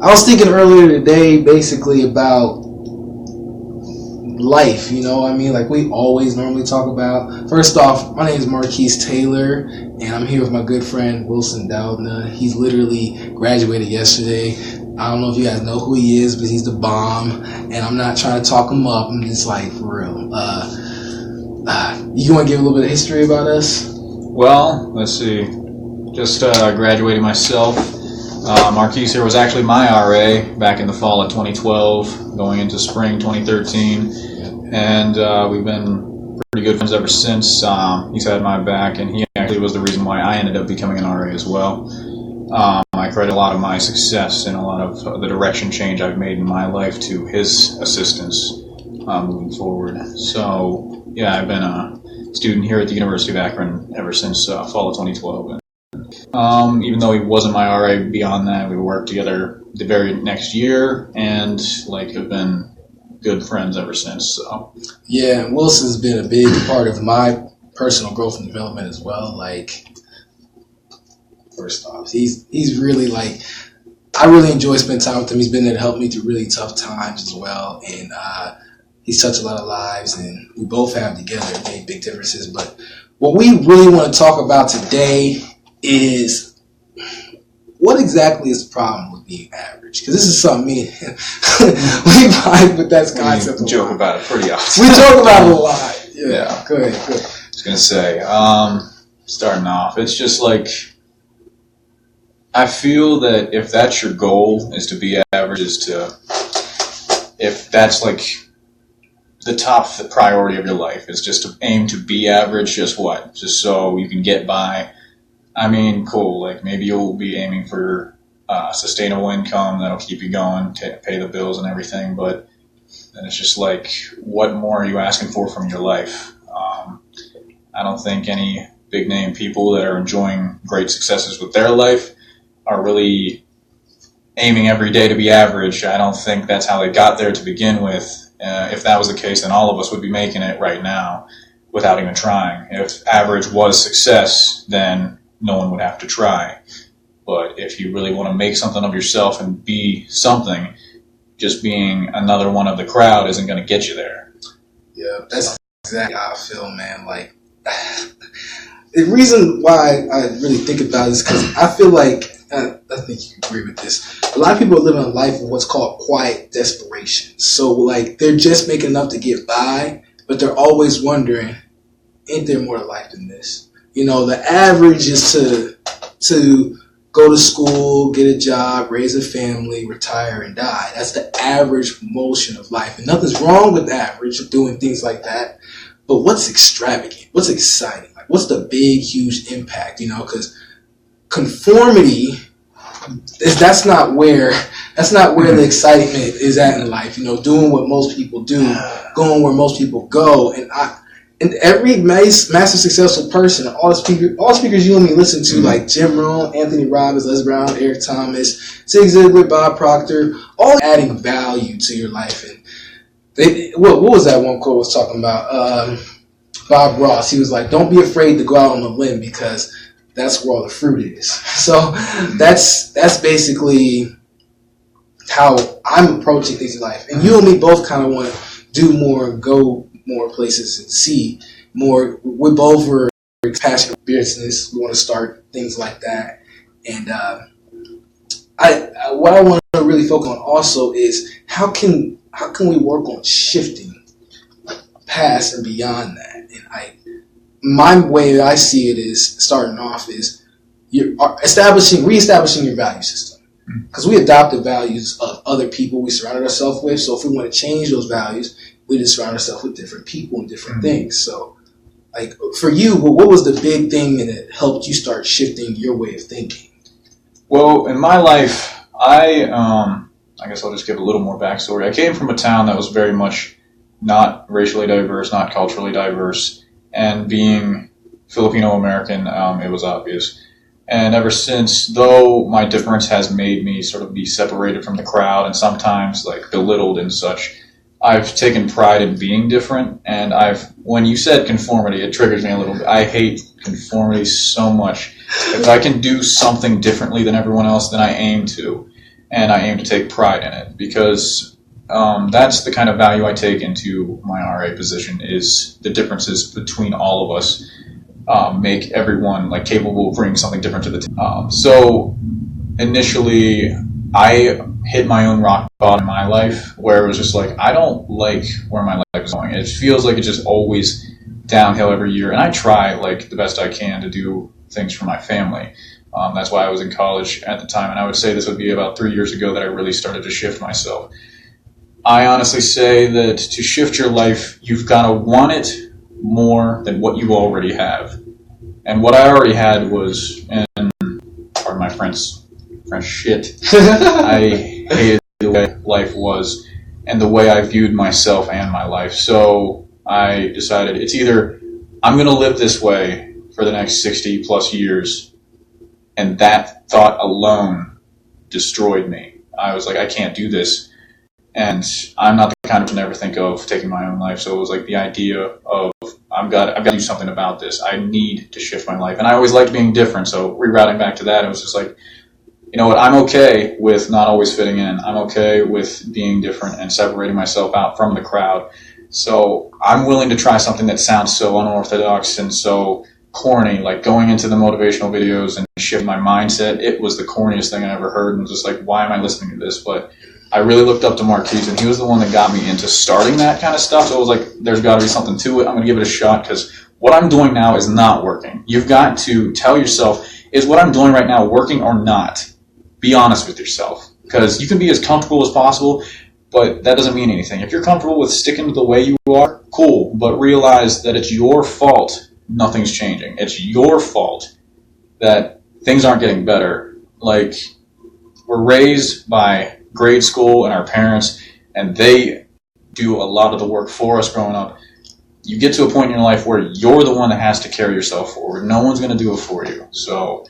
I was thinking earlier today basically about life, you know what I mean? Like we always normally talk about. First off, my name is Marquis Taylor, and I'm here with my good friend Wilson Dowdna. He's literally graduated yesterday. I don't know if you guys know who he is, but he's the bomb, and I'm not trying to talk him up. I'm just like, for real. You want to give a little bit of history about us? Well, let's see. Just graduated myself. Marquis here was actually my RA back in the fall of 2012, going into spring 2013, and we've been pretty good friends ever since. He's had my back, and he actually was the reason why I ended up becoming an RA as well. I credit a lot of my success and a lot of the direction change I've made in my life to his assistance moving forward. So, yeah, I've been a student here at the University of Akron ever since fall of 2012. Even though he wasn't my RA beyond that, we worked together the very next year and have been good friends ever since. So yeah, and Wilson's been a big part of my personal growth and development as well. First off, he's really I really enjoy spending time with him. He's been there to help me through really tough times as well, and he's touched a lot of lives, and we both have together made big differences. But what we really want to talk about today is what exactly is the problem with being average? Because this is something me and him, we vibe with that concept. We joke about it pretty often. We joke about it a lot. Yeah. Go ahead. I was going to say, starting off, it's just I feel that if that's your goal, is to be average, if that's the top priority of your life is just to aim to be average, just so you can get by. I mean, cool. Maybe you'll be aiming for sustainable income that'll keep you going, pay the bills and everything. But then it's just what more are you asking for from your life? I don't think any big name people that are enjoying great successes with their life are really aiming every day to be average. I don't think that's how they got there to begin with. If that was the case, then all of us would be making it right now without even trying. If average was success, then no one would have to try. But if you really want to make something of yourself and be something, just being another one of the crowd isn't going to get you there. Yeah, that's exactly how I feel, man. The reason why I really think about it is because I feel I think you agree with this. A lot of people are living a life of what's called quiet desperation. So, they're just making enough to get by, but they're always wondering, ain't there more to life than this? You know, the average is to go to school, get a job, raise a family, retire, and die. That's the average motion of life. And nothing's wrong with average of doing things like that. But what's extravagant? What's exciting? What's the big, huge impact? You know, because conformity, that's not where the excitement is at in life. You know, doing what most people do, going where most people go. And every massive successful person, all speakers you and me listen to, like Jim Rohn, Anthony Robbins, Les Brown, Eric Thomas, Zig Ziglar, Bob Proctor, all adding value to your life. And what was that one quote I was talking about? Bob Ross. He was like, "Don't be afraid to go out on a limb because that's where all the fruit is." So that's basically how I'm approaching things in life. And you and me both kind of want to do more, go more places and see more. We both are passionate about business. We want to start things like that. And what I want to really focus on also is how can we work on shifting past and beyond that. And my way that I see it is starting off is you're reestablishing your value system, because we adopt the values of other people we surrounded ourselves with. So if we want to change those values, we just surround ourselves with different people and different things. So, for you, what was the big thing that helped you start shifting your way of thinking? Well, in my life, I guess I'll just give a little more backstory. I came from a town that was very much not racially diverse, not culturally diverse, and being Filipino-American, it was obvious. And ever since, though my difference has made me sort of be separated from the crowd and sometimes belittled and such, I've taken pride in being different. And when you said conformity, it triggers me a little bit. I hate conformity so much. If I can do something differently than everyone else, then I aim to. and I aim to take pride in it because that's the kind of value I take into my RA position is the differences between all of us make everyone like capable of bringing something different to the table. So initially, I hit my own rock bottom in my life where it was just like, I don't like where my life is going. It feels like it's just always downhill every year. And I try like the best I can to do things for my family. That's why I was in college at the time. And I would say this would be about 3 years ago that I really started to shift myself. I honestly say that to shift your life, you've got to want it more than what you already have. And what I already had was, and pardon my French shit, I hated the way life was and the way I viewed myself and my life. So I decided it's either I'm going to live this way for the next 60 plus years, and that thought alone destroyed me. I was like, I can't do this. And I'm not the kind of person to ever think of taking my own life. So it was like the idea of I've got to do something about this. I need to shift my life. And I always liked being different. So rerouting back to that, it was just like, you know what, I'm okay with not always fitting in. I'm okay with being different and separating myself out from the crowd. So I'm willing to try something that sounds so unorthodox and so corny, like going into the motivational videos and shifting my mindset. It was the corniest thing I ever heard and was just like, why am I listening to this? But I really looked up to Marquis, and he was the one that got me into starting that kind of stuff. So I was like, there's got to be something to it. I'm going to give it a shot because what I'm doing now is not working. You've got to tell yourself, is what I'm doing right now working or not? Be honest with yourself, because you can be as comfortable as possible, but that doesn't mean anything. If you're comfortable with sticking to the way you are, cool, but realize that it's your fault nothing's changing. It's your fault that things aren't getting better. Like, we're raised by grade school and our parents, and they do a lot of the work for us growing up. You get to a point in your life where you're the one that has to carry yourself forward. No one's going to do it for you. So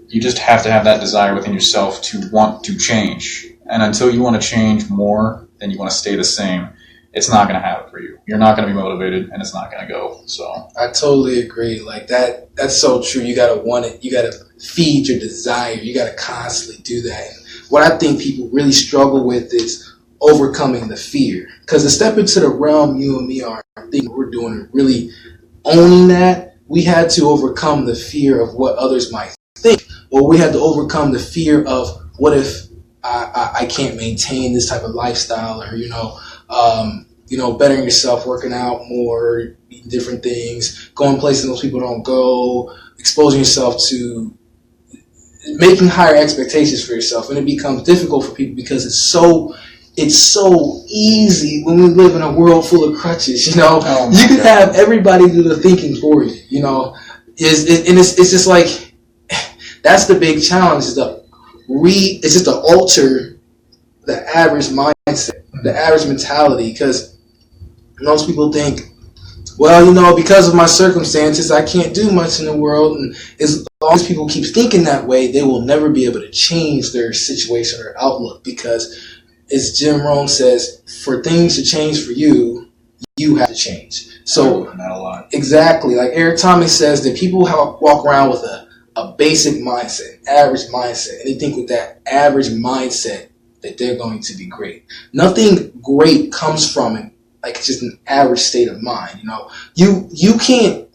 you just have to have that desire within yourself to want to change. And until you want to change more than you want to stay the same, it's not going to happen for you. You're not going to be motivated, and it's not going to go. So I totally agree. Like that's so true. You got to want it. You got to feed your desire. You got to constantly do that. What I think people really struggle with is overcoming the fear. Because to step into the realm you and me are thinking we're doing and really owning that, we had to overcome the fear of what others might think. Or we had to overcome the fear of what if I can't maintain this type of lifestyle, or bettering yourself, working out more, eating different things, going places most people don't go, exposing yourself to making higher expectations for yourself. And it becomes difficult for people because it's so easy when we live in a world full of crutches. You can have everybody do the thinking for you. It's just like that's the big challenge. It's just to alter the average mindset, the average mentality, because most people think, well, because of my circumstances, I can't do much in the world. And as long as people keep thinking that way, they will never be able to change their situation or outlook. Because, as Jim Rohn says, for things to change for you, you have to change. So, that a lot. Exactly. Like Eric Thomas says that people walk around with a basic mindset, average mindset, and they think with that average mindset that they're going to be great. Nothing great comes from it. Like, it's just an average state of mind. You can't.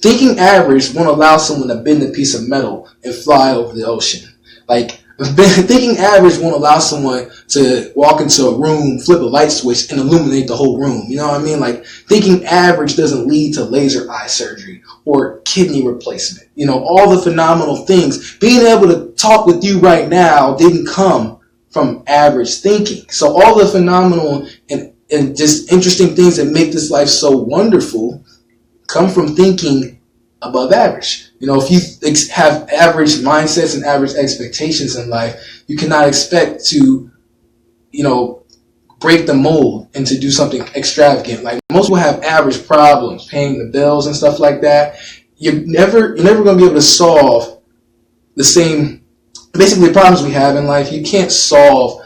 Thinking average won't allow someone to bend a piece of metal and fly over the ocean. Like, thinking average won't allow someone to walk into a room, flip a light switch, and illuminate the whole room. You know what I mean? Like, thinking average doesn't lead to laser eye surgery or kidney replacement. All the phenomenal things. Being able to talk with you right now didn't come from average thinking. So all the phenomenal and just interesting things that make this life so wonderful come from thinking above average. If you have average mindsets and average expectations in life, you cannot expect to, break the mold and to do something extravagant. Like, most people have average problems, paying the bills and stuff like that. You're never going to be able to solve basically the problems we have in life. You can't solve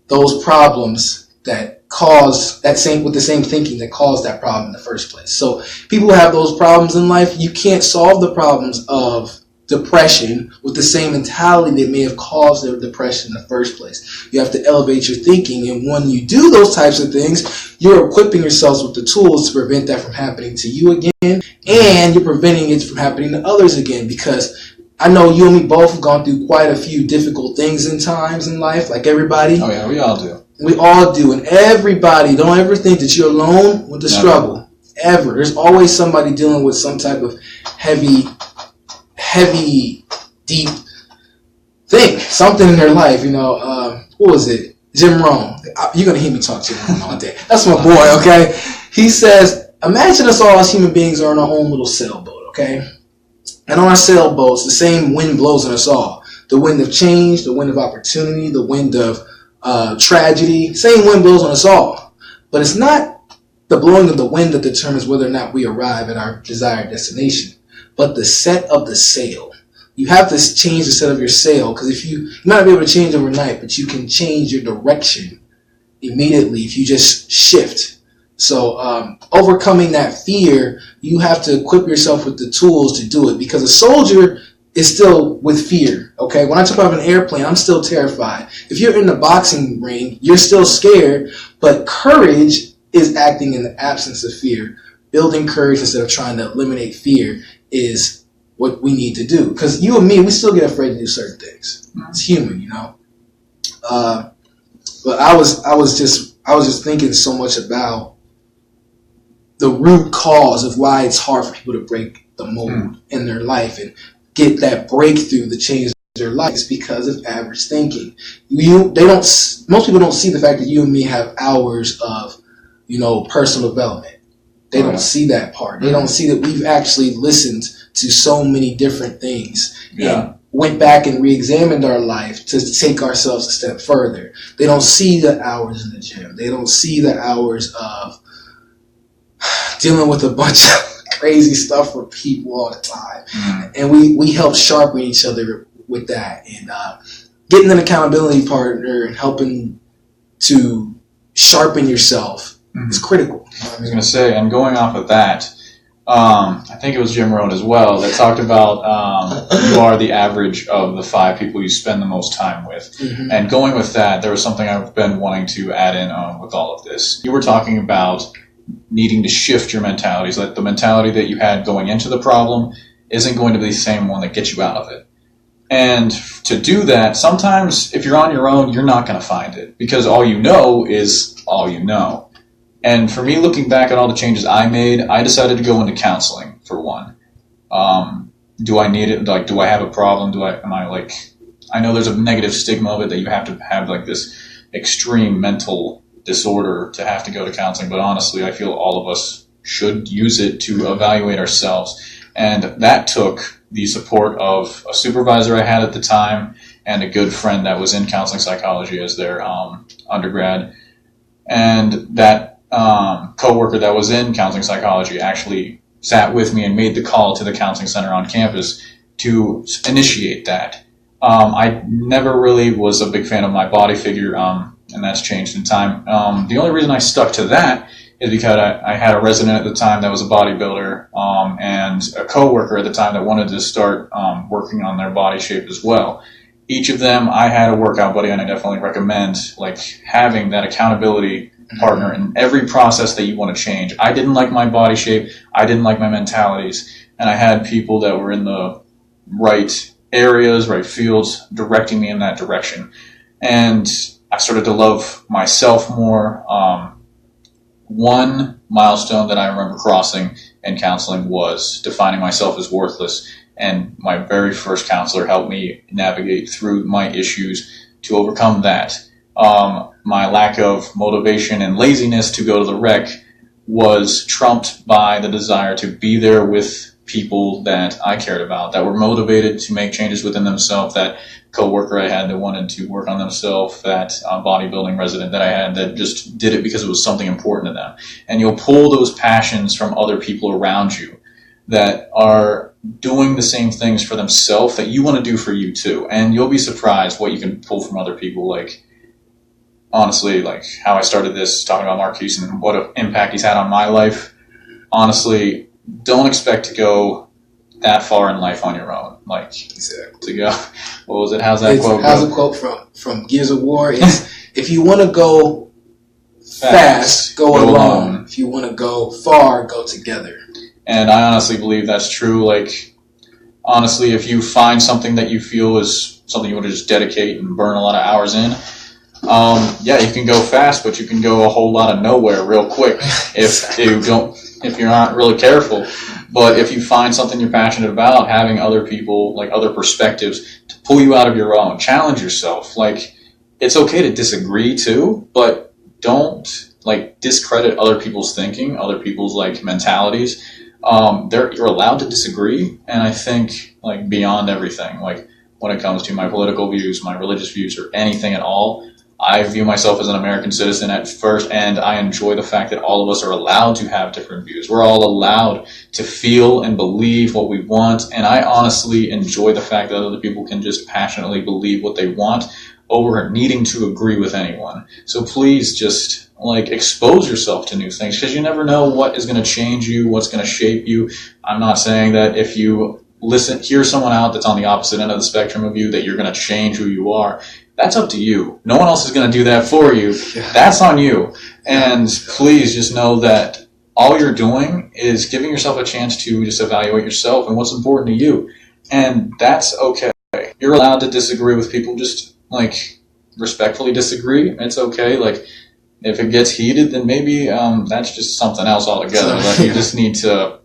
those problems that cause with the same thinking that caused that problem in the first place. So people have those problems in life. You can't solve the problems of depression with the same mentality that may have caused their depression in the first place. You have to elevate your thinking, and when you do those types of things, you're equipping yourselves with the tools to prevent that from happening to you again, and you're preventing it from happening to others again, because I know you and me both have gone through quite a few difficult things in times in life, like everybody. Oh yeah, we all do. We all do, and everybody, don't ever think that you're alone with the struggle. Ever. There's always somebody dealing with some type of heavy, deep thing, something in their life. What was it? Jim Rohn. You're going to hear me talk Jim Rohn all day. That's my boy, okay? He says, imagine us all as human beings are in our own little sailboat, okay? And on our sailboats, the same wind blows on us all. The wind of change, the wind of opportunity, the wind of tragedy. Same wind blows on us all. But it's not the blowing of the wind that determines whether or not we arrive at our desired destination, but the set of the sail. You have to change the set of your sail, because you might not be able to change overnight, but you can change your direction immediately if you just shift. So overcoming that fear, you have to equip yourself with the tools to do it, because a soldier is still with fear. Okay, when I jump out of an airplane, I'm still terrified. If you're in the boxing ring, you're still scared, but courage is acting in the absence of fear. Building courage instead of trying to eliminate fear is what we need to do. Because you and me, we still get afraid to do certain things. It's human, But I was just thinking so much about the root cause of why it's hard for people to break the mold in their life and get that breakthrough to change their life. Is because of average thinking. Most people don't see the fact that you and me have hours of personal development. They don't see that part. They don't see that we've actually listened to so many different things and went back and re-examined our life to take ourselves a step further. They don't see the hours in the gym. They don't see the hours of dealing with a bunch of crazy stuff for people all the time. And we help sharpen each other with that, and getting an accountability partner and helping to sharpen yourself is critical. I was going to say, and going off of that, I think it was Jim Rohn as well that talked about you are the average of the 5 people you spend the most time with. And going with that, there was something I've been wanting to add in with all of this. You were talking about needing to shift your mentalities, like the mentality that you had going into the problem isn't going to be the same one that gets you out of it. And to do that, sometimes if you're on your own, you're not going to find it, because all you know is all you know. And for me, looking back at all the changes I made, I decided to go into counseling for one. Do I need it? Like, do I have a problem? I know there's a negative stigma of it that you have to have like this extreme mental disorder to have to go to counseling. But honestly, I feel all of us should use it to evaluate ourselves. And that took the support of a supervisor I had at the time and a good friend that was in counseling psychology as their undergrad. And that coworker that was in counseling psychology actually sat with me and made the call to the counseling center on campus to initiate that. I never really was a big fan of my body figure, and that's changed in time. The only reason I stuck to that is because I had a resident at the time that was a bodybuilder, and a coworker at the time that wanted to start working on their body shape as well. Each of them, I had a workout buddy, and I definitely recommend having that accountability partner in every process that you want to change. I didn't like my body shape. I didn't like my mentalities. And I had people that were in the right areas, right fields, directing me in that direction. And I started to love myself more. One milestone that I remember crossing in counseling was defining myself as worthless. And my very first counselor helped me navigate through my issues to overcome that. My lack of motivation and laziness to go to the rec was trumped by the desire to be there with people that I cared about, that were motivated to make changes within themselves. That coworker I had that wanted to work on themselves, that bodybuilding resident that I had that just did it because it was something important to them. And you'll pull those passions from other people around you that are doing the same things for themselves that you want to do for you too. And you'll be surprised what you can pull from other people. Honestly, how I started this talking about Marquis and what an impact he's had on my life. Honestly, don't expect to go that far in life on your own. Like, Exactly. to go, what was it? How's that quote? How's the quote from Gears of War? Is if you want to go fast, go alone. If you want to go far, go together. And I honestly believe that's true. Like, honestly, if you find something that you feel is something you want to just dedicate and burn a lot of hours in, yeah, you can go fast, but you can go a whole lot of nowhere real quick if you're not really careful. But if you find something you're passionate about, having other people, like other perspectives, to pull you out of your own, challenge yourself. Like, it's okay to disagree too, but don't like discredit other people's thinking, other people's like mentalities. You're allowed to disagree, and I think like beyond everything, like when it comes to my political views, my religious views, or anything at all, I view myself as an American citizen at first, and I enjoy the fact that all of us are allowed to have different views. We're all allowed to feel and believe what we want, and I honestly enjoy the fact that other people can just passionately believe what they want over needing to agree with anyone. So please just like expose yourself to new things, because you never know what is going to change you, what's going to shape you. I'm not saying that if you hear someone out that's on the opposite end of the spectrum of you, that you're going to change who you are. That's up to you. No one else is going to do that for you. That's on you. And please just know that all you're doing is giving yourself a chance to just evaluate yourself and what's important to you. And that's okay. You're allowed to disagree with people. Just like respectfully disagree. It's okay. Like if it gets heated, then maybe that's just something else altogether. Like you just need to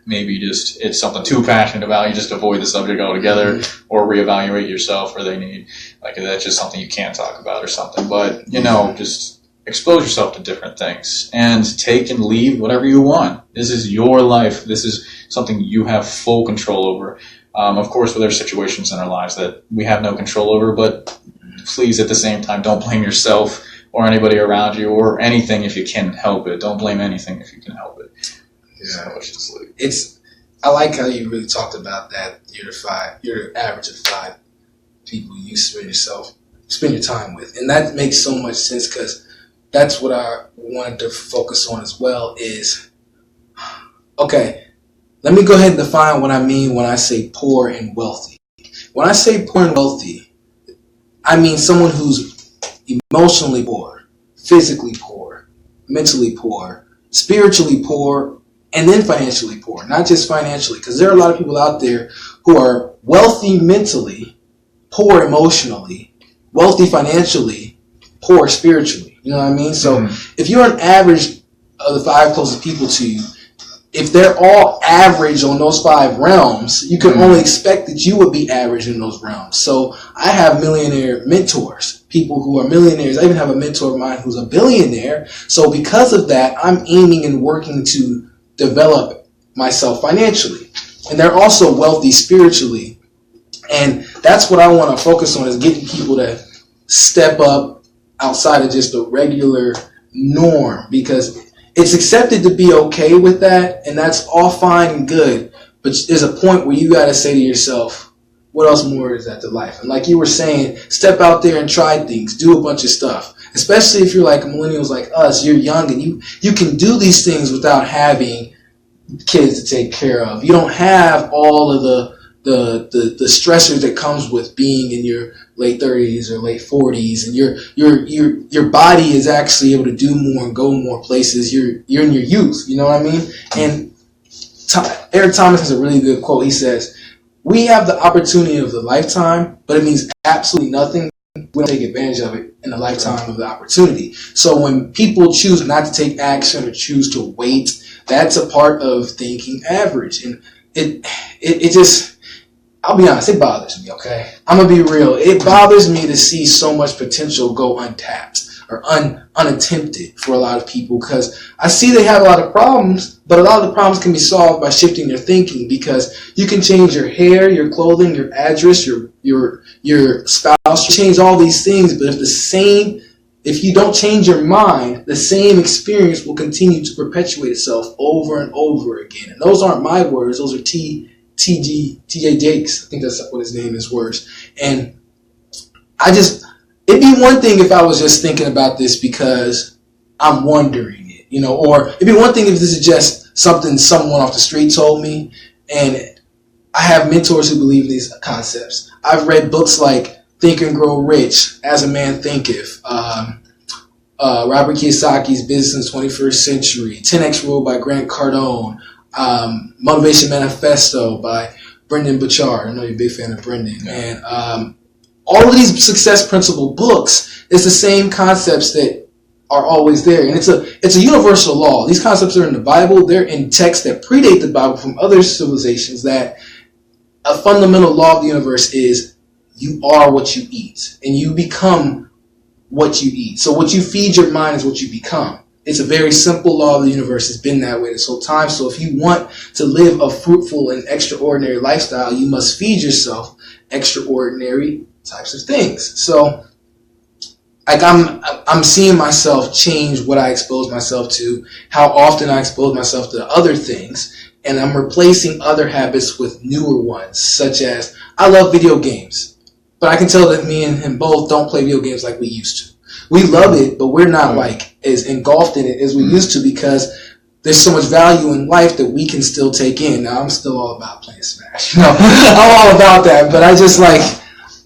maybe just it's something too passionate about. You just avoid the subject altogether, or reevaluate yourself, or they need like that's just something you can't talk about or something. But just expose yourself to different things and take and leave whatever you want. This is your life. This is something you have full control over. Of course, there are situations in our lives that we have no control over, but please, at the same time, don't blame yourself or anybody around you or anything if you can help it. Don't blame anything if you can help it. Yeah. I like how you really talked about that. You're the average of 5 people you spend your time with, and that makes so much sense, because that's what I wanted to focus on as well. Is okay. Let me go ahead and define what I mean when I say poor and wealthy. When I say poor and wealthy, I mean someone who's emotionally poor, physically poor, mentally poor, spiritually poor, and then financially poor. Not just financially, because there are a lot of people out there who are wealthy mentally, poor emotionally, wealthy financially, poor spiritually. You know what I mean? So if you're an average of the 5 closest people to you, if they're all average on those 5 realms, you can only expect that you would be average in those realms. So I have millionaire mentors, people who are millionaires. I even have a mentor of mine who's a billionaire. So because of that, I'm aiming and working to develop myself financially. And they're also wealthy spiritually. And that's what I want to focus on, is getting people to step up outside of just the regular norm, because it's accepted to be okay with that, and that's all fine and good. But there's a point where you got to say to yourself, what else more is that to life? And like you were saying, step out there and try things, do a bunch of stuff. Especially if you're like millennials like us, you're young and you can do these things without having kids to take care of. You don't have all of the stressors that comes with being in your late 30s or late 40s, and your body is actually able to do more and go more places. You're in your youth, you know what I mean? And Eric Thomas has a really good quote. He says, "We have the opportunity of the lifetime, but it means absolutely nothing. We don't take advantage of it in the lifetime of the opportunity." So when people choose not to take action or choose to wait, that's a part of thinking average. And it just, I'll be honest, it bothers me, okay? I'm going to be real. It bothers me to see so much potential go untapped or unattempted for a lot of people, because I see they have a lot of problems, but a lot of the problems can be solved by shifting their thinking, because you can change your hair, your clothing, your address, your spouse, you change all these things, but if you don't change your mind, the same experience will continue to perpetuate itself over and over again. And those aren't my words, those are T.J. Jakes, I think that's what his name is, words. And it'd be one thing if I was just thinking about this because I'm wondering it, or it'd be one thing if this is just something someone off the street told me, and I have mentors who believe in these concepts. I've read books like Think and Grow Rich, As a Man Thinketh, Robert Kiyosaki's Business in the 21st Century, 10X Rule by Grant Cardone, Motivation Manifesto by Brendan Burchard. I know you're a big fan of Brendan. And all of these success principle books is the same concepts that are always there. And it's a universal law. These concepts are in the Bible. They're in texts that predate the Bible from other civilizations, that a fundamental law of the universe is you are what you eat, and you become what you eat. So what you feed your mind is what you become. It's a very simple law of the universe. It's been that way this whole time. So if you want to live a fruitful and extraordinary lifestyle, you must feed yourself extraordinary types of things. So like I'm seeing myself change what I expose myself to, how often I expose myself to other things, and I'm replacing other habits with newer ones, such as I love video games, but I can tell that me and him both don't play video games like we used to. We love it, but we're not like as engulfed in it as we used to, because there's so much value in life that we can still take in. Now I'm still all about playing Smash. I'm all about that, but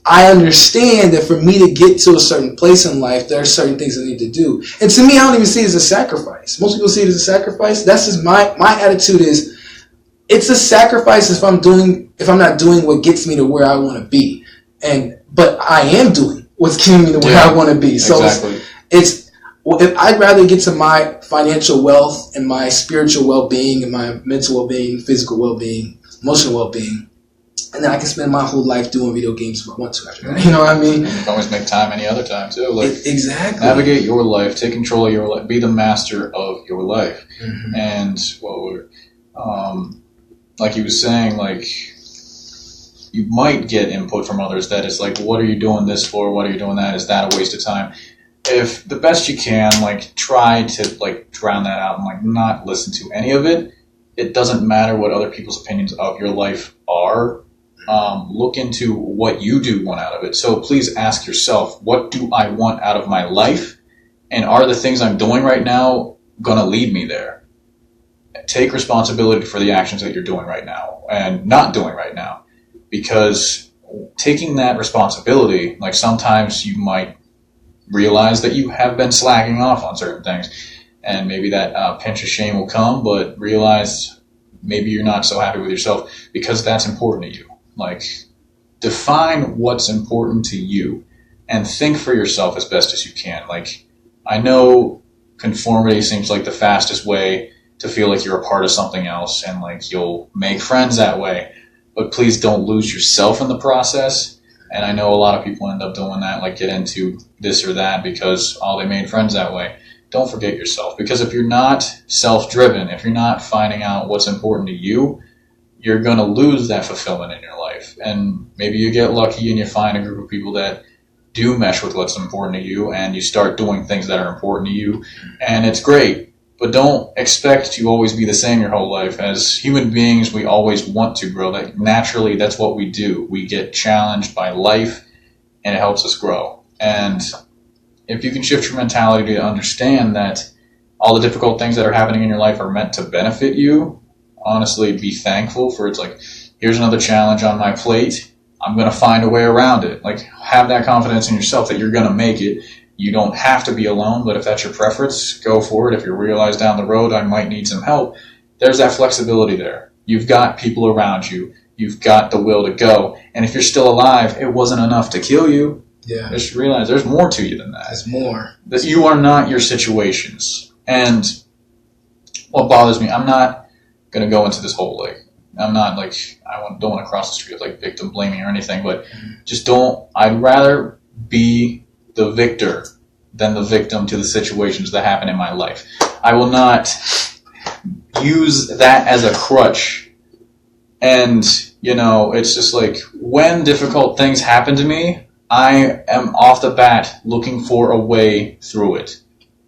I understand that for me to get to a certain place in life, there are certain things I need to do. And to me, I don't even see it as a sacrifice. Most people see it as a sacrifice. That's just my attitude is, it's a sacrifice if I'm not doing what gets me to where I want to be. But I am doing what's getting me to where I want to be. So exactly. If I'd rather get to my financial wealth and my spiritual well-being and my mental well-being, physical well-being, emotional well-being, and then I can spend my whole life doing video games if I want to after that. You know what I mean? You can always make time any other time too. Exactly. Navigate your life, take control of your life, be the master of your life. Mm-hmm. And like he was saying, like you might get input from others that is like, what are you doing this for? What are you doing that? Is that a waste of time? If the best you can, like try to like drown that out and like not listen to any of it. It doesn't matter what other people's opinions of your life are. Look into what you do want out of it. So please ask yourself, what do I want out of my life? And are the things I'm doing right now going to lead me there? Take responsibility for the actions that you're doing right now and not doing right now. Because taking that responsibility, like sometimes you might realize that you have been slacking off on certain things. And maybe that pinch of shame will come, but realize maybe you're not so happy with yourself because that's important to you. Like, define what's important to you and think for yourself as best as you can. Like, I know conformity seems like the fastest way to feel like you're a part of something else and like you'll make friends that way, but please don't lose yourself in the process. And I know a lot of people end up doing that, like get into this or that because, they made friends that way. Don't forget yourself, because if you're not self-driven, if you're not finding out what's important to you, you're going to lose that fulfillment in your life. And maybe you get lucky and you find a group of people that do mesh with what's important to you and you start doing things that are important to you, and it's great. But don't expect to always be the same your whole life. As human beings, we always want to grow. That naturally, that's what we do. We get challenged by life and it helps us grow. And if you can shift your mentality to understand that all the difficult things that are happening in your life are meant to benefit you, honestly, be thankful for it's like, here's another challenge on my plate. I'm going to find a way around it. Like, have that confidence in yourself that you're going to make it. You don't have to be alone, but if that's your preference, go for it. If you realize down the road I might need some help, there's that flexibility there. You've got people around you. You've got the will to go. And if you're still alive, it wasn't enough to kill you. Yeah. Just realize there's more to you than that. There's more. That you are not your situations. And what bothers me, I'm not going to go into this whole, like, I'm not like, don't want to cross the street like victim blaming or anything, but just I'd rather be the victor than the victim to the situations that happen in my life. I will not use that as a crutch. And, it's just like when difficult things happen to me, I am off the bat looking for a way through it,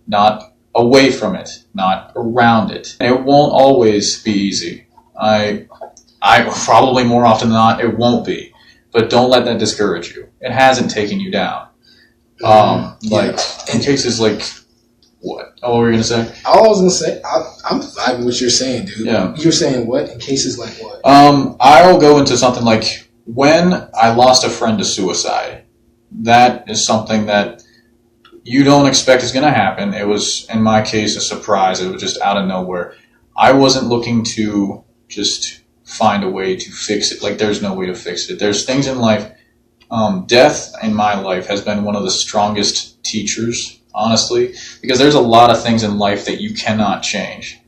not away from it, not around it. And it won't always be easy. I probably more often than not, it won't be. But don't let that discourage you. It hasn't taken you down. In cases like What? Oh, what were you gonna say? All I was gonna say, I'm vibing what you're saying, dude. Yeah. You're saying what in cases like what? I'll go into something like when I lost a friend to suicide. That is something that you don't expect is going to happen. It was, in my case, a surprise. It was just out of nowhere. I wasn't looking to just find a way to fix it. Like, there's no way to fix it. There's things in life. Death in my life has been one of the strongest teachers, honestly, because there's a lot of things in life that you cannot change.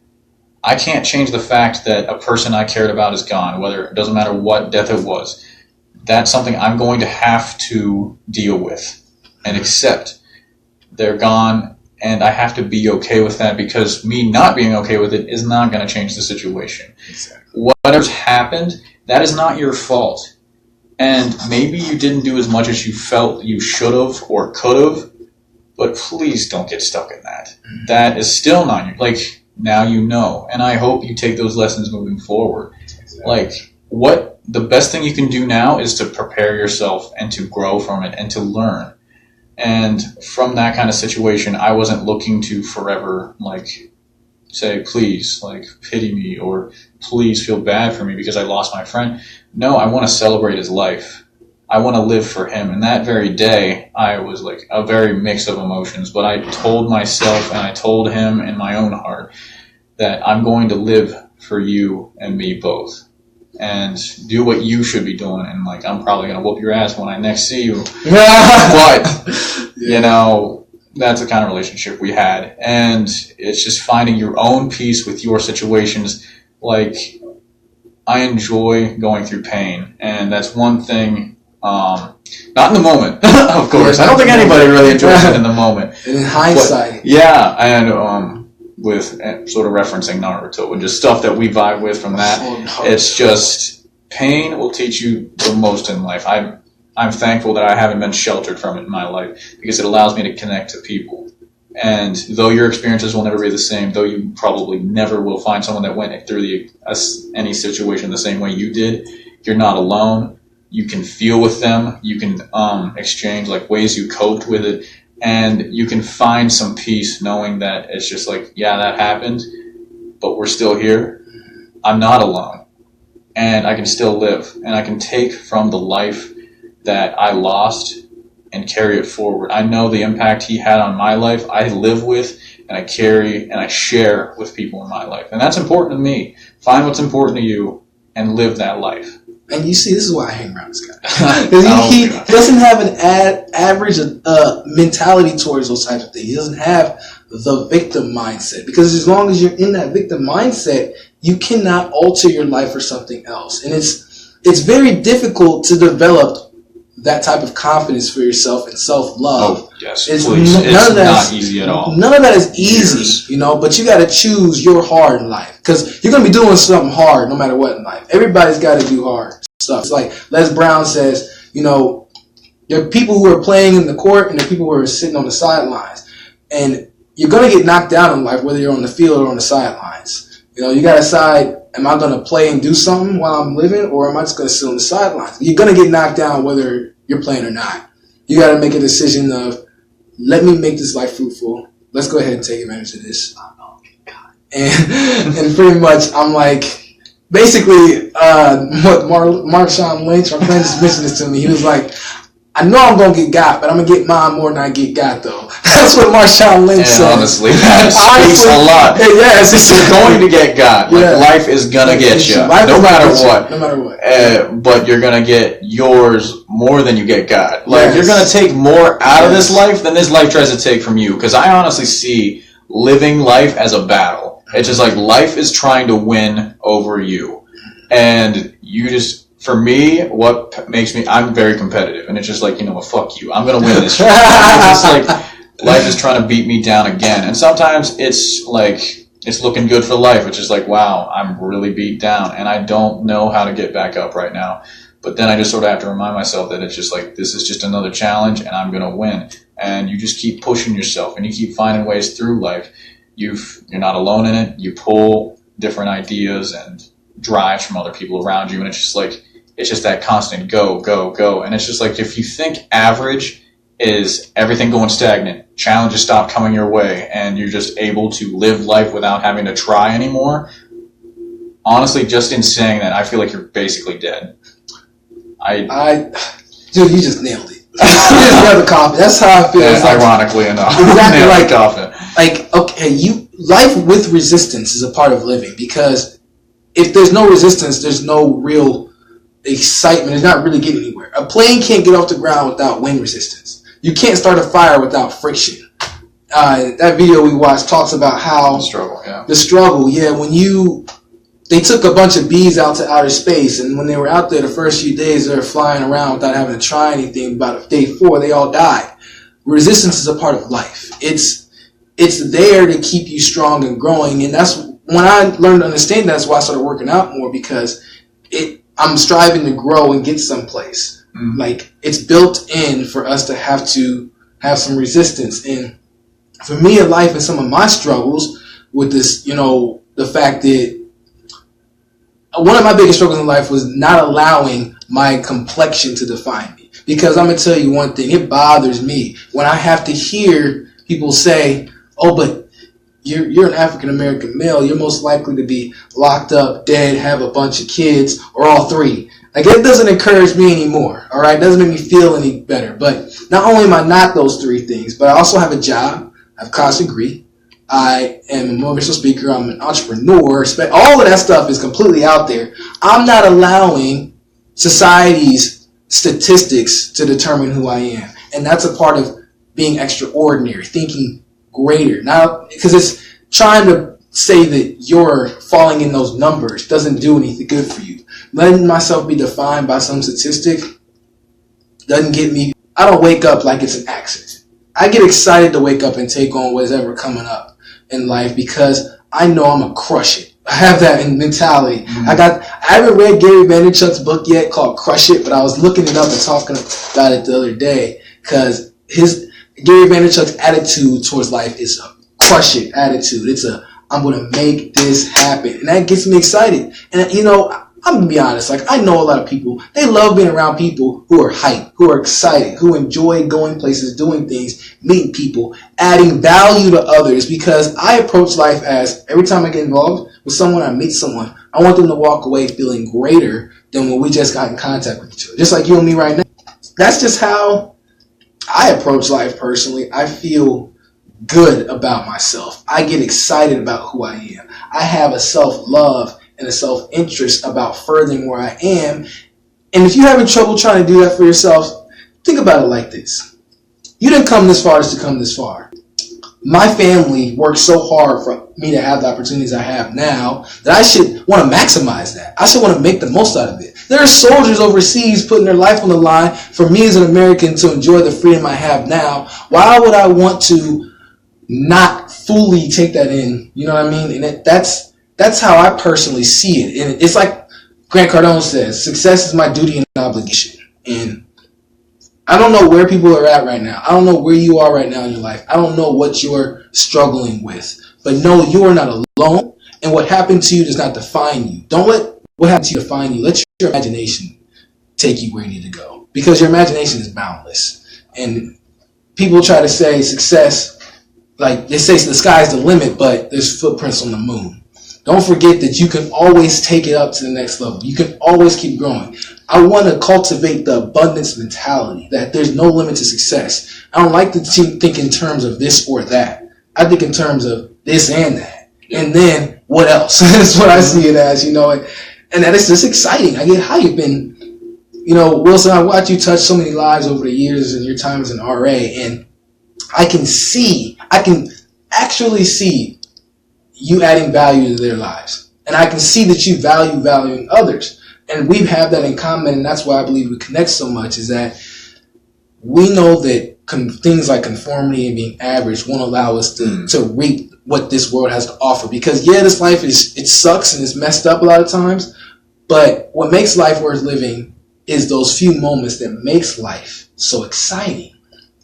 I can't change the fact that a person I cared about is gone, whether it doesn't matter what death it was. That's something I'm going to have to deal with and accept. They're gone, and I have to be okay with that, because me not being okay with it is not going to change the situation. Exactly. Whatever's happened, that is not your fault. And maybe you didn't do as much as you felt you should have or could have, but please don't get stuck in that. Mm-hmm. That is still not your, like, now you know. And I hope you take those lessons moving forward. Exactly. Like, what the best thing you can do now is to prepare yourself and to grow from it and to learn. And from that kind of situation, I wasn't looking to forever, like, say, please, like, pity me, or please feel bad for me because I lost my friend. No, I want to celebrate his life. I want to live for him. And that very day, I was like a very mix of emotions. But I told myself and I told him in my own heart that I'm going to live for you and me both. And do what you should be doing. And, like, I'm probably going to whoop your ass when I next see you. But, you know, that's the kind of relationship we had. And it's just finding your own peace with your situations. Like, I enjoy going through pain. And that's one thing, not in the moment, of course. I don't think anybody really enjoys it in the moment. And in hindsight. But, yeah, and with sort of referencing Naruto and just stuff that we vibe with from that. Oh, It's just, pain will teach you the most in life. I'm thankful that I haven't been sheltered from it in my life, because it allows me to connect to people. And though your experiences will never be the same, though you probably never will find someone that went through any situation the same way you did, you're not alone. You can feel with them. You can exchange, like, ways you coped with it. And you can find some peace knowing that it's just like, yeah, that happened, but we're still here. I'm not alone. And I can still live. And I can take from the life that I lost and carry it forward. I know the impact he had on my life, I live with, and I carry and I share with people in my life. And that's important to me. Find what's important to you and live that life. And you see, this is why I hang around this guy. He doesn't have an average mentality towards those types of things. He doesn't have the victim mindset. Because as long as you're in that victim mindset, you cannot alter your life for something else. And it's very difficult to develop that type of confidence for yourself and self-love. Oh, yes, please. It's not easy at all. None of that is easy, you know, but you got to choose your hard in life, because you're going to be doing something hard no matter what in life. Everybody's got to do hard stuff. It's like Les Brown says, you know, there are people who are playing in the court and there are people who are sitting on the sidelines. And you're going to get knocked down in life, whether you're on the field or on the sidelines. You know, you got to decide, am I going to play and do something while I'm living, or am I just going to sit on the sidelines? You're going to get knocked down whether you're playing or not. You got to make a decision of, let me make this life fruitful. Let's go ahead and take advantage of this. And pretty much, I'm like, basically, what Marshawn Lynch, my friend just mentioned this to me. He was like, I know I'm going to get got, but I'm going to get mine more than I get got, though. That's what Marshawn Lynch said. Honestly, that speaks a lot. Yes. You're going to get got. Like, life is going to get you. No matter what. No matter what. But you're going to get yours more than you get got. Like, you're going to take more out of this life than this life tries to take from you. Because I honestly see living life as a battle. It's just like life is trying to win over you. And you just... For me, what makes me, I'm very competitive, and it's just like, you know what, fuck you. I'm going to win this shit. It's just like, life is trying to beat me down again. And sometimes it's like, it's looking good for life. It's just like, wow, I'm really beat down, and I don't know how to get back up right now. But then I just sort of have to remind myself that it's just like, this is just another challenge, and I'm going to win. And you just keep pushing yourself, and you keep finding ways through life. You're not alone in it. You pull different ideas and drives from other people around you, and it's just like, it's just that constant go, go, go. And it's just like, if you think average is everything going stagnant, challenges stop coming your way and you're just able to live life without having to try anymore, honestly, just in saying that, I feel like you're basically dead. Dude, you just nailed it. You just nailed the coffin. That's how I feel. Yeah, ironically enough. Exactly. Like life with resistance is a part of living, because if there's no resistance, there's no real excitement. It's not really getting anywhere. A plane can't get off the ground without wind resistance. You can't start a fire without friction. That video we watched talks about how the struggle. Yeah, they took a bunch of bees out to outer space, and when they were out there the first few days, they were flying around without having to try anything. About day 4, they all died. Resistance is a part of life. It's there to keep you strong and growing, and that's when I learned to understand that. That's why I started working out more, because I'm striving to grow and get someplace. Mm-hmm. Like, it's built in for us to have some resistance. And for me in life, and some of my struggles with this, the fact that one of my biggest struggles in life was not allowing my complexion to define me. Because I'm going to tell you one thing, it bothers me when I have to hear people say, oh, but you're an African-American male, you're most likely to be locked up, dead, have a bunch of kids, or all three. Like, it doesn't encourage me anymore, all right? It doesn't make me feel any better. But not only am I not those 3 things, but I also have a job, I have a college degree, I am a motivational speaker, I'm an entrepreneur. All of that stuff is completely out there. I'm not allowing society's statistics to determine who I am. And that's a part of being extraordinary, thinking greater. Now, because it's trying to say that you're falling in those numbers doesn't do anything good for you. Letting myself be defined by some statistic doesn't get me. I don't wake up like it's an accident. I get excited to wake up and take on whatever coming up in life, because I know I'm gonna crush it. I have that mentality. Mm-hmm. I haven't read Gary Vaynerchuk's book yet called Crush It, but I was looking it up and talking about it the other day, because Gary Vaynerchuk's attitude towards life is a crush it attitude. It's I'm going to make this happen. And that gets me excited. And, I'm going to be honest. Like, I know a lot of people, they love being around people who are hyped, who are excited, who enjoy going places, doing things, meeting people, adding value to others, because I approach life as every time I get involved with someone, I meet someone, I want them to walk away feeling greater than when we just got in contact with each other. Just like you and me right now. That's just how I approach life personally. I feel good about myself. I get excited about who I am. I have a self-love and a self-interest about furthering where I am. And if you're having trouble trying to do that for yourself, think about it like this. You didn't come this far just to come this far. My family worked so hard for me to have the opportunities I have now that I should want to maximize that. I should want to make the most out of it. There are soldiers overseas putting their life on the line for me as an American to enjoy the freedom I have now. Why would I want to not fully take that in? You know what I mean? And that's how I personally see it. And it's like Grant Cardone says, success is my duty and obligation. And I don't know where people are at right now. I don't know where you are right now in your life. I don't know what you're struggling with. But know you are not alone. And what happened to you does not define you. Don't let what happened to you define you. Let your imagination take you where you need to go. Because your imagination is boundless. And people try to say success, like they say the sky's the limit, but there's footprints on the moon. Don't forget that you can always take it up to the next level. You can always keep growing. I want to cultivate the abundance mentality that there's no limit to success. I don't like to think in terms of this or that. I think in terms of this and that. And then what else? That's what I see it as, and that is just exciting. I get hype. And, Wilson, I watch you touch so many lives over the years in your time as an RA, and I can actually see you adding value to their lives. And I can see that you valuing others. And we have that in common, and that's why I believe we connect so much, is that we know that things like conformity and being average won't allow us to reap what this world has to offer. Because, this life it sucks and it's messed up a lot of times, but what makes life worth living is those few moments that makes life so exciting.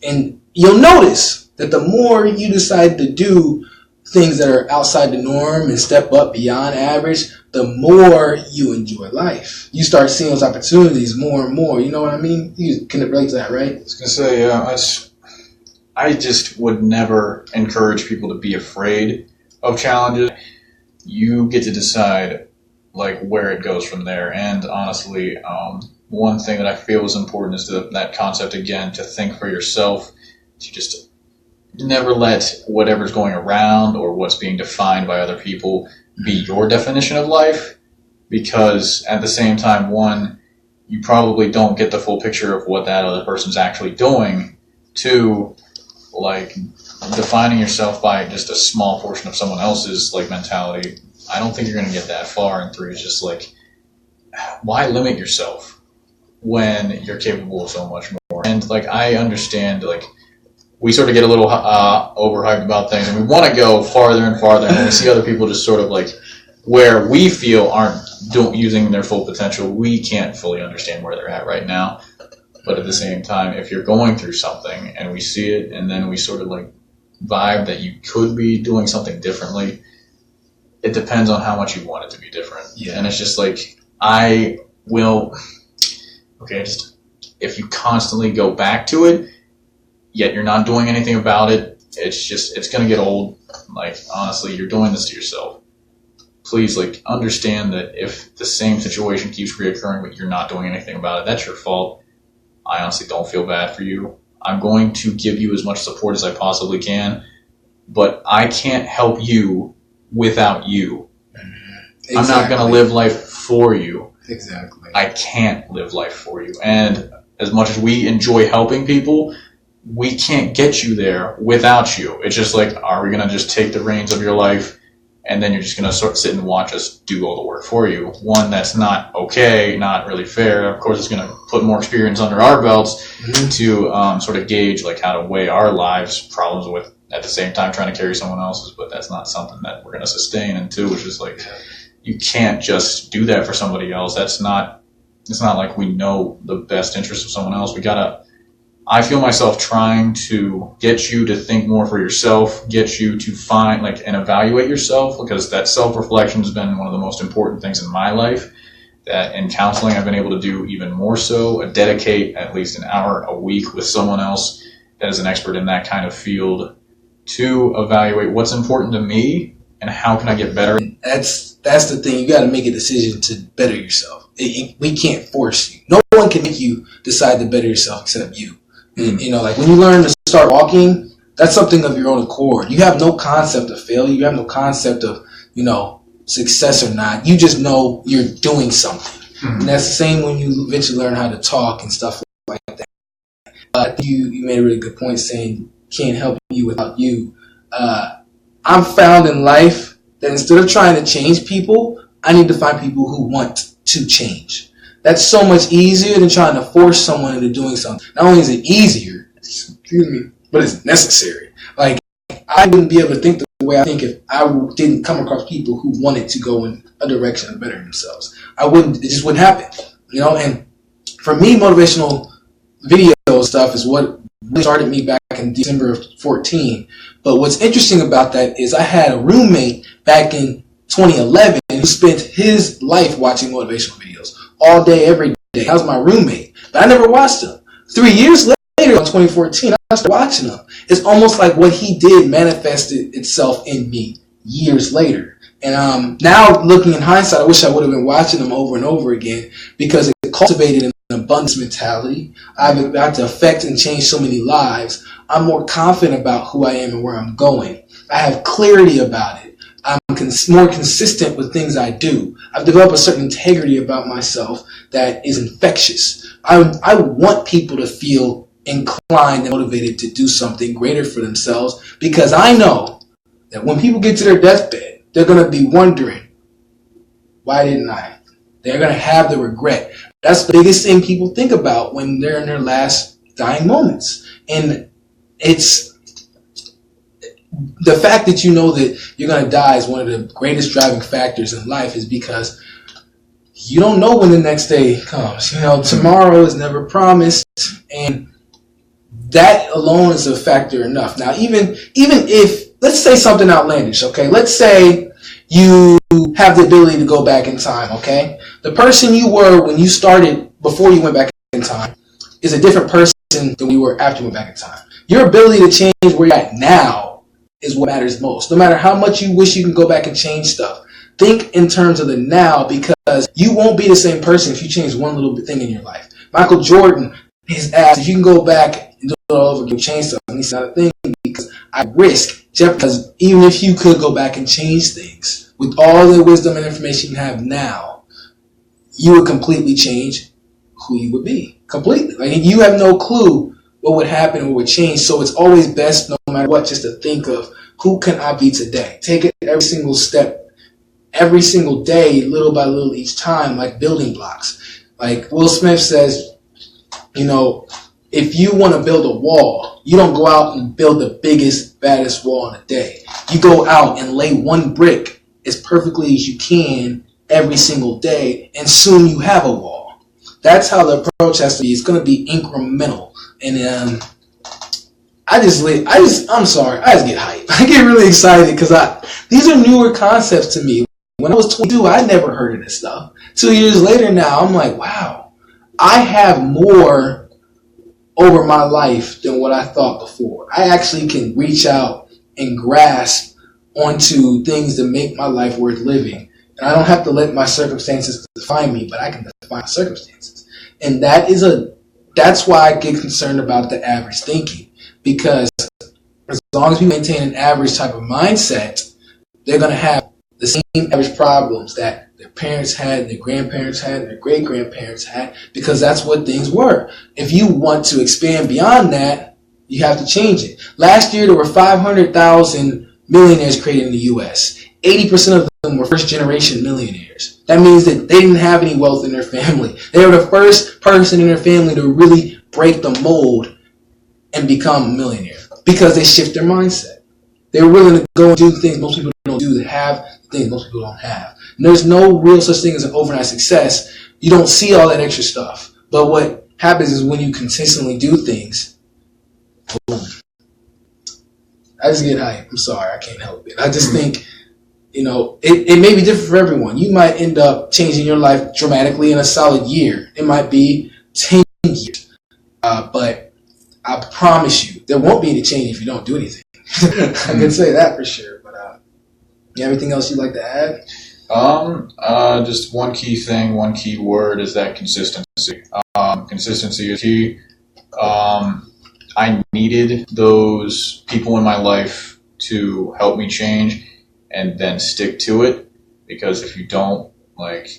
And you'll notice that the more you decide to do things that are outside the norm and step up beyond average, the more you enjoy life. You start seeing those opportunities more and more. You know what I mean? You can relate to that, right? I was going to say, I just would never encourage people to be afraid of challenges. You get to decide like where it goes from there. And honestly, one thing that I feel is important is that concept again, to think for yourself, to just never let whatever's going around or what's being defined by other people be your definition of life, because at the same time, one, you probably don't get the full picture of what that other person's actually doing. Two, like defining yourself by just a small portion of someone else's like mentality, I don't think you're going to get that far. And three is just like, why limit yourself when you're capable of so much more? And like, I understand, like, we sort of get a little overhyped about things, and we want to go farther and farther, and then we see other people just sort of like where we feel aren't using their full potential. We can't fully understand where they're at right now. But at the same time, if you're going through something and we see it, and then we sort of like vibe that you could be doing something differently, it depends on how much you want it to be different. Yeah. And it's just like, I will, okay, just if you constantly go back to it, yet you're not doing anything about it, it's going to get old. Like, honestly, you're doing this to yourself. Please, like, understand that if the same situation keeps reoccurring, but you're not doing anything about it, that's your fault. I honestly don't feel bad for you. I'm going to give you as much support as I possibly can, but I can't help you without you. Exactly. I'm not going to live life for you. Exactly. I can't live life for you. And as much as we enjoy helping people, we can't get you there without you. It's just like, are we going to just take the reins of your life and then you're just going to sort of sit and watch us do all the work for you? One, that's not okay, not really fair. Of course, it's going to put more experience under our belts to sort of gauge like how to weigh our lives' problems with, at the same time trying to carry someone else's, but that's not something that we're going to sustain. And two, which is like, you can't just do that for somebody else. It's not like we know the best interest of someone else. I feel myself trying to get you to think more for yourself, get you to find like and evaluate yourself, because that self-reflection has been one of the most important things in my life. That in counseling I've been able to do even more so, dedicate at least an hour a week with someone else that is an expert in that kind of field to evaluate what's important to me and how can I get better. That's the thing. You got to make a decision to better yourself. We can't force you. No one can make you decide to better yourself except you. You know, like when you learn to start walking, that's something of your own accord. You have no concept of failure. You have no concept of, you know, success or not. You just know you're doing something. And that's the same when you eventually learn how to talk and stuff like that. You made a really good point saying can't help you without you. I've found in life that instead of trying to change people, I need to find people who want to change. That's so much easier than trying to force someone into doing something. Not only is it easier, but it's necessary. Like, I wouldn't be able to think the way I think if I didn't come across people who wanted to go in a direction of bettering themselves. It just wouldn't happen. You know, and for me, motivational video stuff is what really started me back in December of 2014. But what's interesting about that is I had a roommate back in 2011 who spent his life watching motivational videos all day, every day. That was my roommate. But I never watched him. 3 years later, in 2014, I started watching him. It's almost like what he did manifested itself in me years later. And now, looking in hindsight, I wish I would have been watching him over and over again, because it cultivated an abundance mentality. I've got to affect and change so many lives. I'm more confident about who I am and where I'm going. I have clarity about it. I'm more consistent with things I do. I've developed a certain integrity about myself that is infectious. I want people to feel inclined and motivated to do something greater for themselves, because I know that when people get to their deathbed, they're going to be wondering, why didn't I? They're going to have the regret. That's the biggest thing people think about when they're in their last dying moments. And it's the fact that you know that you're going to die is one of the greatest driving factors in life, is because you don't know when the next day comes. You know, tomorrow is never promised, and that alone is a factor enough. Now, even if, let's say something outlandish, okay? Let's say you have the ability to go back in time, okay? The person you were when you started, before you went back in time, is a different person than you were after you went back in time. Your ability to change where you're at now is what matters most. No matter how much you wish you can go back and change stuff, think in terms of the now, because you won't be the same person if you change one little thing in your life. Michael Jordan, he's asked if you can go back and do it all over again, change stuff. And he's not a thing, because I risk Jeff, because even if you could go back and change things with all the wisdom and information you have now, you would completely change who you would be. Completely. Like, you have no clue what would happen or what would change. So it's always best, no matter what, just to think of who can I be today. Take it every single step, every single day, little by little each time, like building blocks. Like Will Smith says, if you want to build a wall, you don't go out and build the biggest, baddest wall in a day. You go out and lay one brick as perfectly as you can every single day, and soon you have a wall. That's how the approach has to be. It's going to be incremental. And I'm sorry, I just get hyped. I get really excited because these are newer concepts to me. When I was 22, I never heard of this stuff. 2 years later now, I'm like, wow, I have more over my life than what I thought before. I actually can reach out and grasp onto things that make my life worth living. And I don't have to let my circumstances define me, but I can define my circumstances. And that's why I get concerned about the average thinking. Because as long as we maintain an average type of mindset, they're going to have the same average problems that their parents had, their grandparents had, their great-grandparents had, because that's what things were. If you want to expand beyond that, you have to change it. Last year, there were 500,000 millionaires created in the U.S. 80% of them were first-generation millionaires. That means that they didn't have any wealth in their family. They were the first person in their family to really break the mold and become a millionaire because they shift their mindset. They were willing to go and do things most people don't do, to have things most people don't have. And there's no real such thing as an overnight success. You don't see all that extra stuff. But what happens is when you consistently do things, boom. I just get hyped. I'm sorry, I can't help it. I just think, it may be different for everyone. You might end up changing your life dramatically in a solid year. It might be 10 years. But I promise you, there won't be any change if you don't do anything. I can say that for sure. But you have anything else you'd like to add? Just one key thing, one key word is that consistency. Consistency is key. I needed those people in my life to help me change and then stick to it, because if you don't,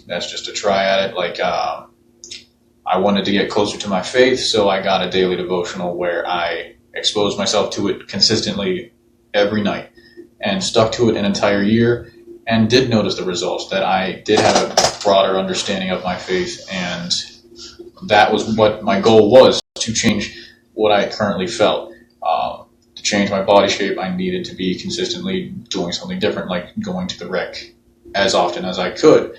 that's just a try at it. I wanted to get closer to my faith, so I got a daily devotional where I exposed myself to it consistently every night and stuck to it an entire year, and did notice the results, that I did have a broader understanding of my faith, and that was what my goal was, to change what I currently felt. To change my body shape, I needed to be consistently doing something different, like going to the rec as often as I could.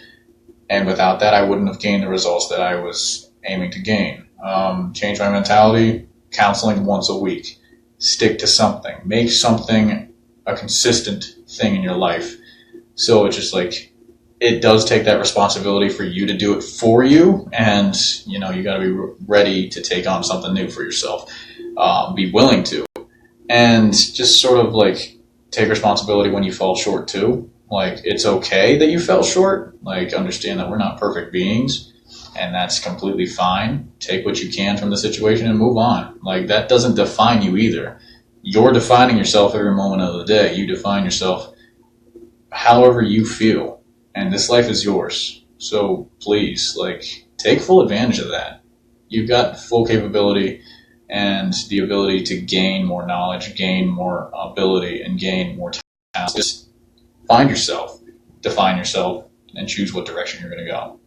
And without that, I wouldn't have gained the results that I was aiming to gain. Change my mentality, counseling once a week. Stick to something. Make something a consistent thing in your life. So it's just it does take that responsibility for you to do it for you, and you got to be ready to take on something new for yourself. Be willing to, and just sort of take responsibility when you fall short too. It's okay that you fell short. Understand that we're not perfect beings, and that's completely fine. Take what you can from the situation and move on. That doesn't define you either. You're defining yourself every moment of the day. You define yourself however you feel. And this life is yours. So please, take full advantage of that. You've got full capability and the ability to gain more knowledge, gain more ability, and gain more talent. Just find yourself, define yourself, and choose what direction you're going to go.